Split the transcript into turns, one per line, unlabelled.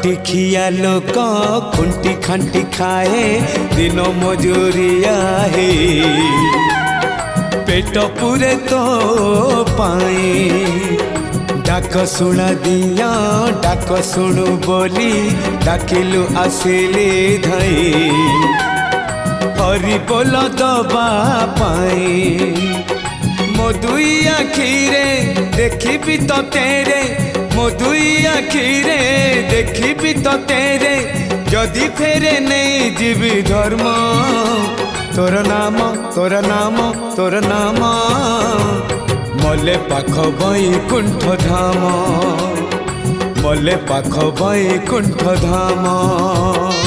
खटिखिया लोक खुंटी खांटी खाए दिन मजूरिया है पेट पूरे तो पाए डाक शुणा दिया डाक शुणु बोली डाकिलु आसिली धाई हरि बोल दबा पाए मो दुई आखिरे देखी तो तेरे मो दुई आखिरे देखी तो तेरे जदि फेरे नहीं जीवी धर्म तोर नाम तोर नाम तोर नाम मले पाख बैकुंठ धाम मले पाख बैकुंठ धाम।